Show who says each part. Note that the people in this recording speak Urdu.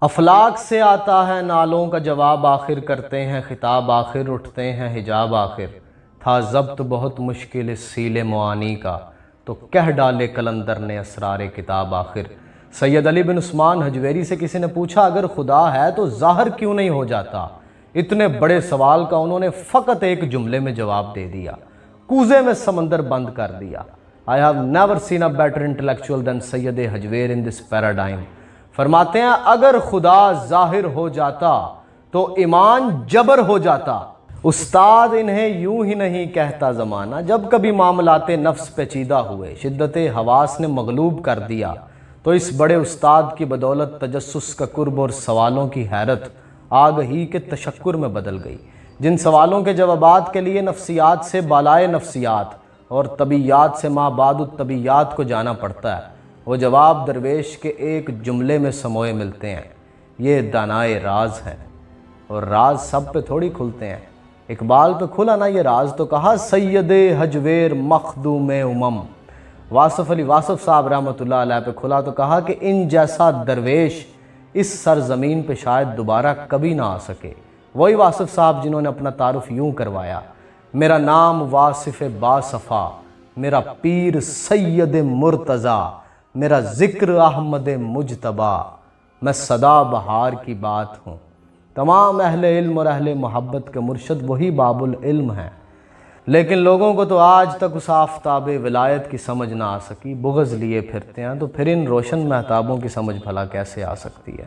Speaker 1: افلاک سے آتا ہے نالوں کا جواب، آخر کرتے ہیں خطاب، آخر اٹھتے ہیں حجاب، آخر تھا ضبط بہت مشکل اس سیل معانی کا، تو کہہ ڈالے قلندر نے اسرار کتاب، آخر۔ سید علی بن عثمان حجویری سے کسی نے پوچھا اگر خدا ہے تو ظاہر کیوں نہیں ہو جاتا؟ اتنے بڑے سوال کا انہوں نے فقط ایک جملے میں جواب دے دیا، کوزے میں سمندر بند کر دیا۔ I have never seen a better intellectual than Syed Hujwir in this paradigm۔ فرماتے ہیں اگر خدا ظاہر ہو جاتا تو ایمان جبر ہو جاتا۔ استاد انہیں یوں ہی نہیں کہتا زمانہ، جب کبھی معاملات نفس پیچیدہ ہوئے، شدت حواس نے مغلوب کر دیا، تو اس بڑے استاد کی بدولت تجسس کا قرب اور سوالوں کی حیرت آگہی کے تشکر میں بدل گئی۔ جن سوالوں کے جوابات کے لیے نفسیات سے بالائے نفسیات اور طبیعیات سے ما بعد الطبیعیات کو جانا پڑتا ہے، وہ جواب درویش کے ایک جملے میں سموئے ملتے ہیں۔ یہ دانائے راز ہیں، اور راز سب پہ تھوڑی کھلتے ہیں۔ اقبال پہ کھلا نا یہ راز تو کہا سید حجویر مخدوم امم۔ واصف علی واصف صاحب رحمۃ اللہ علیہ پہ کھلا تو کہا کہ ان جیسا درویش اس سرزمین پہ شاید دوبارہ کبھی نہ آ سکے۔ وہی واصف صاحب جنہوں نے اپنا تعارف یوں کروایا، میرا نام واصف باصفا، میرا پیر سید مرتضیٰ، میرا ذکر احمد مجتبیٰ، میں صدا بہار کی بات ہوں۔ تمام اہل علم اور اہل محبت کے مرشد وہی باب العلم ہیں، لیکن لوگوں کو تو آج تک اس آفتاب ولایت کی سمجھ نہ آ سکی، بغض لیے پھرتے ہیں، تو پھر ان روشن مہتابوں کی سمجھ بھلا کیسے آ سکتی ہے؟